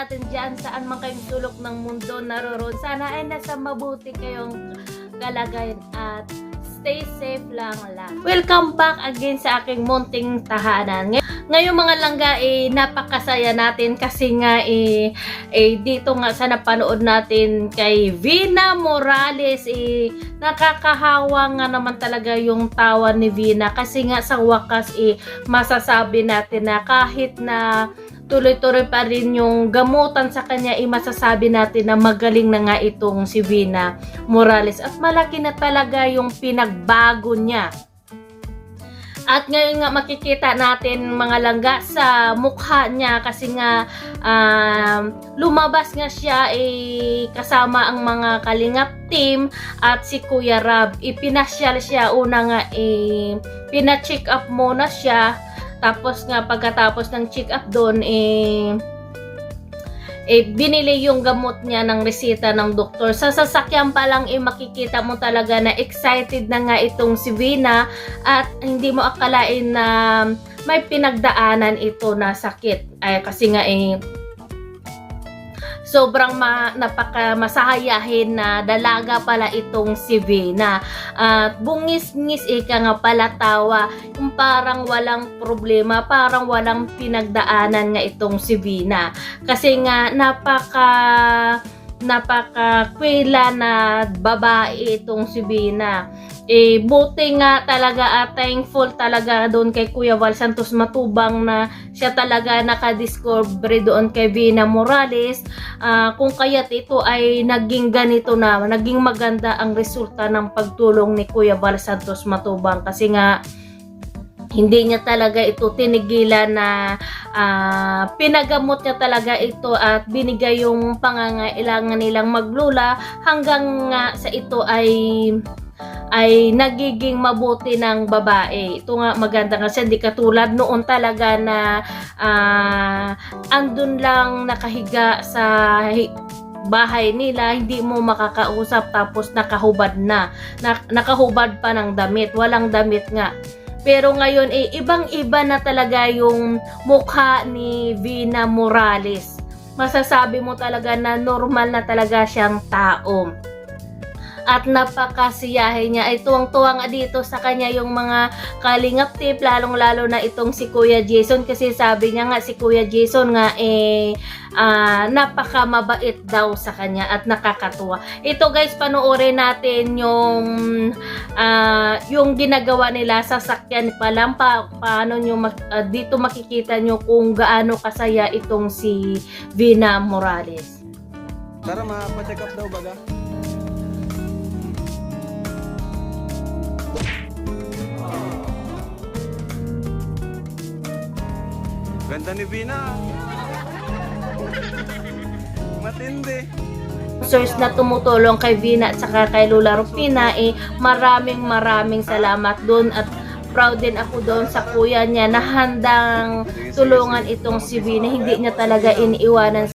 natin dyan, saan man kayong sulok ng mundo naroon. Sana ay nasa mabuti kayong kalagayan at stay safe lang. Welcome back again sa aking munting tahanan. Ngayon mga langga, napakasaya natin kasi nga dito nga sa napanood natin kay Vina Morales, nakakahawa nga naman talaga yung tawa ni Vina kasi nga sa wakas masasabi natin na kahit na tuloy-tuloy pa rin yung gamutan sa kanya, masasabi natin na magaling na nga itong si Vina Morales at malaki na talaga yung pinagbago niya. At ngayon nga makikita natin mga langga sa mukha niya kasi nga lumabas nga siya kasama ang mga Kalingap team at si Kuya Rab. Ipinasyal siya, una nga pina-check up muna siya. Tapos nga pagkatapos ng check up doon binili yung gamot niya ng resita ng doktor. Sa sasakyan pa lang makikita mo talaga na excited na nga itong si Vina at hindi mo akalain na may pinagdaanan ito na sakit. Kasi nga sobrang napaka-masahayahin na dalaga pala itong si Vina. At bungis-ngis nga pala tawa. Yung parang walang problema, parang walang pinagdaanan nga itong si Vina. Kasi nga napaka-kwela na babae itong si Vina. Buti nga talaga at thankful talaga doon kay Kuya Val Santos Matubang na siya talaga nakadiscover doon kay Vina Morales, kung kaya't ito ay naging ganito na, naging maganda ang resulta ng pagtulong ni Kuya Val Santos Matubang kasi nga hindi niya talaga ito tinigilan na pinagamot niya talaga ito at binigay yung pangangailangan nilang maglula hanggang nga sa ito ay nagiging mabuti ng babae. Ito nga maganda kasi hindi katulad noon talaga na andun lang nakahiga sa bahay nila, hindi mo makakausap tapos nakahubad nakahubad pa ng damit, walang damit nga. Pero ngayon ibang-iba na talaga yung mukha ni Vina Morales. Masasabi mo talaga na normal na talaga siyang tao. At napakasiyahe niya. Tuwang-tuwa nga dito sa kanya yung mga Kalingap tip, lalong-lalo na itong si Kuya Jason kasi sabi niya nga si Kuya Jason nga napakamabait daw sa kanya at nakakatuwa. Ito guys, panoorin natin yung ginagawa nila sa sakyan pa lang. Paano nyo dito makikita nyo kung gaano kasaya itong si Vina Morales. Tara, mapa-check up daw baga. Ganda ni Vina. Matindi. Sponsors na tumutulong kay Vina at saka kay Lola Rufina, maraming salamat doon at proud din ako doon sa kuya niya na handang tulungan itong si Vina. Hindi niya talaga iniiwanan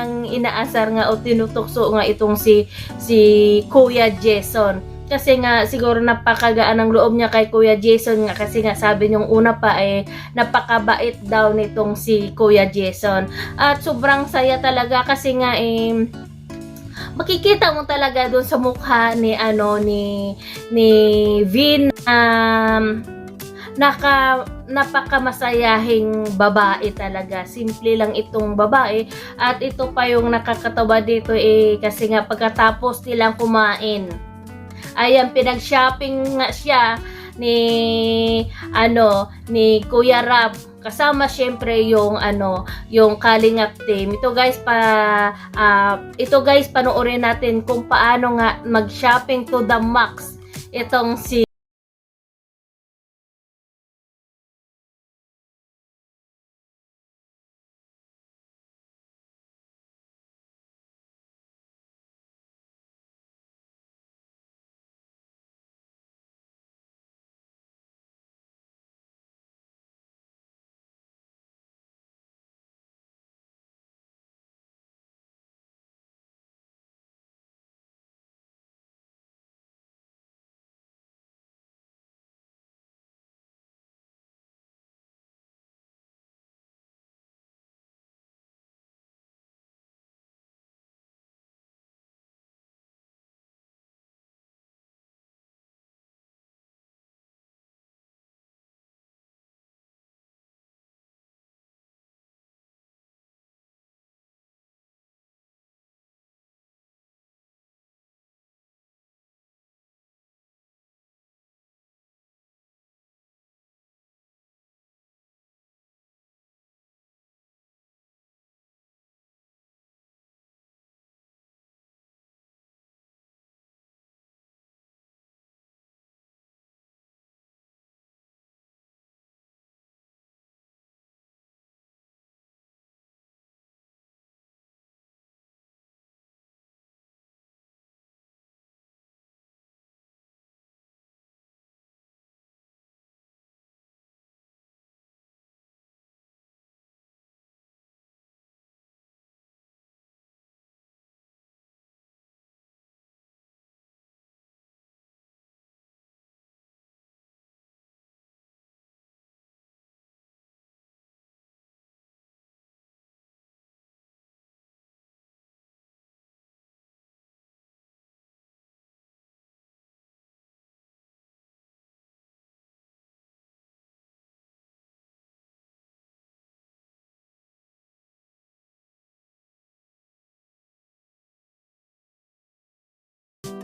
niyang inaasar nga o tinutukso nga itong si Kuya Jason. Kasi nga siguro napakagaan ng loob niya kay Kuya Jason nga, kasi nga sabi niyong una pa napakabait daw nitong si Kuya Jason. At sobrang saya talaga kasi nga makikita mo talaga doon sa mukha ni Vin, napakamasayahing babae talaga. Simple lang itong babae, at ito pa yung nakakatawa dito kasi nga pagkatapos nilang kumain, ayan, pinag-shopping nga siya ni Kuya Rab, kasama syempre yung Kalingap team. Ito guys, panoorin natin kung paano nga mag-shopping to the max itong si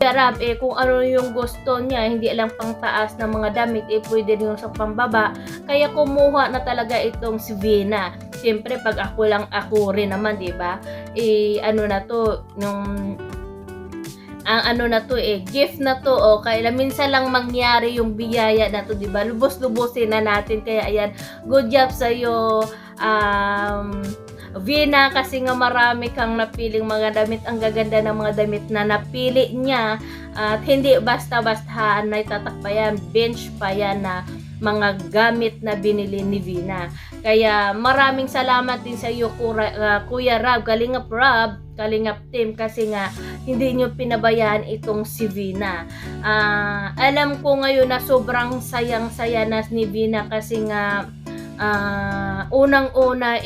Rab, kung ano yung gusto niya, hindi lang pang taas ng mga damit, pwede rin yung sa pambaba. Kaya kumuha na talaga itong si Vina. Siyempre, pag ako rin naman, di ba? Gift na to, kaya minsan lang mangyari yung biyaya na to, di ba? Lubos-lubosin na natin. Kaya ayan, good job sa'yo, Vina, kasi nga marami kang napiling mga damit. Ang gaganda ng mga damit na napili niya, at hindi basta-basta na itatak pa yan, bench pa yan na mga gamit na binili ni Vina. Kaya maraming salamat din sa iyo, Kuya Rab, Kalingap team, kasi nga hindi nyo pinabayaan itong si Vina. Alam ko ngayon na sobrang sayang-saya na ni Vina, kasi nga unang-una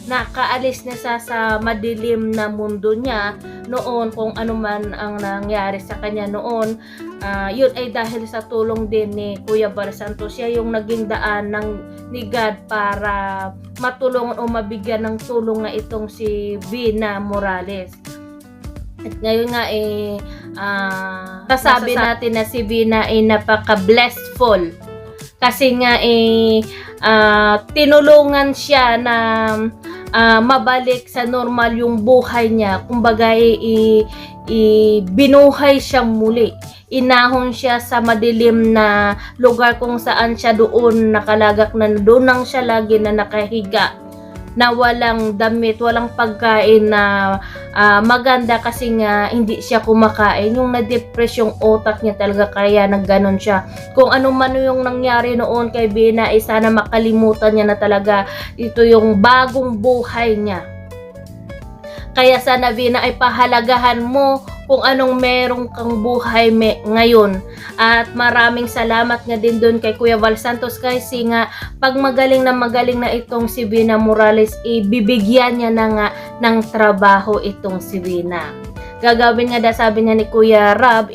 nakaalis na sa madilim na mundo niya noon. Kung ano man ang nangyari sa kanya noon, yun ay dahil sa tulong din ni Kuya Bar Santos. Siya yung naging daan ni God para matulungan o mabigyan ng tulong nga itong si Vina Morales. At ngayon nga sasabi natin na si Vina ay napaka-blessful, kasi nga tinulungan siya na mabalik sa normal yung buhay niya. Kumbaga binuhay siyang muli. Inahon siya sa madilim na lugar kung saan siya doon nakalagak na doon lang siya lagi na nakahiga, na walang damit, walang pagkain na maganda, kasi nga hindi siya kumakain. Yung na-depress yung utak niya talaga, kaya nagganon siya. Kung ano man yung nangyari noon kay Vina, sana makalimutan niya na talaga. Ito yung bagong buhay niya. Kaya sana Vina ay pahalagahan mo kung anong merong kang buhay ngayon. At maraming salamat nga din doon kay Kuya Val Santos kasi nga pag magaling na itong si Vina Morales, ibibigyan niya na nga ng trabaho itong si Vina. Gagawin nga sabi niya ni Kuya Rab,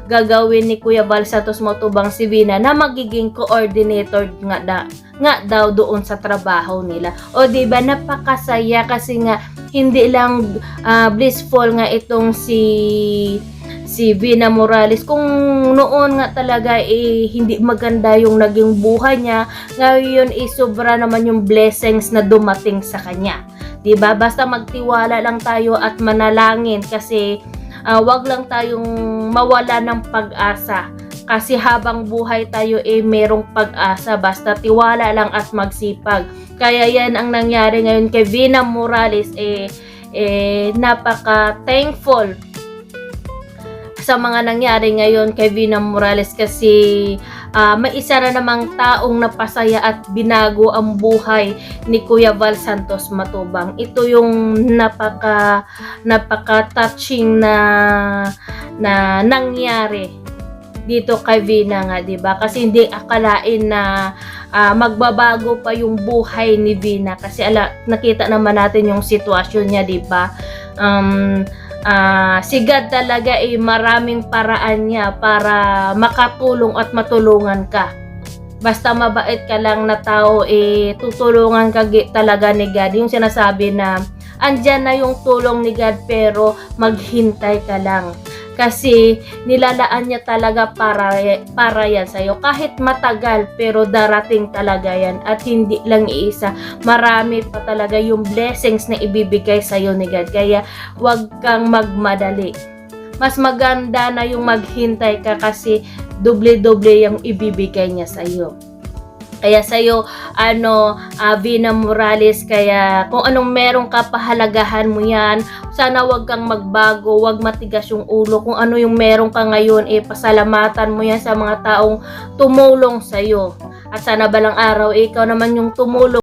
gagawin ni Kuya Val Santos Matubang si Vina na magiging coordinator nga daw doon sa trabaho nila. O diba, napakasaya kasi nga hindi lang blissful nga itong si Vina Morales. Kung noon nga talaga hindi maganda yung naging buhay niya, ngayon sobra naman yung blessings na dumating sa kanya. Diba? Basta magtiwala lang tayo at manalangin kasi wag lang tayong mawala ng pag-asa. Kasi habang buhay tayo merong pag-asa. Basta tiwala lang at magsipag. Kaya yan ang nangyari ngayon kay Vina Morales. Napaka-thankful sa mga nangyari ngayon kay Vina Morales kasi may isa na namang taong napasaya at binago ang buhay ni Kuya Val Santos Matubang. Ito yung napaka-touching na nangyari dito kay Vina nga, 'di ba? Kasi hindi akalain na magbabago pa yung buhay ni Vina kasi nakita naman natin yung sitwasyon niya, 'di ba? Si God talaga maraming paraan niya para makatulong at matulungan ka. Basta mabait ka lang na tao, tutulungan ka talaga ni God. Yung sinasabi na andyan na yung tulong ni God pero maghintay ka lang. Kasi nilalaan niya talaga para yan sa'yo. Kahit matagal, pero darating talaga yan. At hindi lang iisa. Marami pa talaga yung blessings na ibibigay sa'yo ni God. Kaya wag kang magmadali. Mas maganda na yung maghintay ka kasi doble-doble yung ibibigay niya sa'yo. Kaya sa'yo, Vina Morales, kaya kung anong merong kapahalagahan mo yan, sana wag kang magbago, wag matigas yung ulo. Kung ano yung meron ka ngayon, pasalamatan mo yan sa mga taong tumulong sa'yo. At sana balang araw, ikaw naman yung tumulong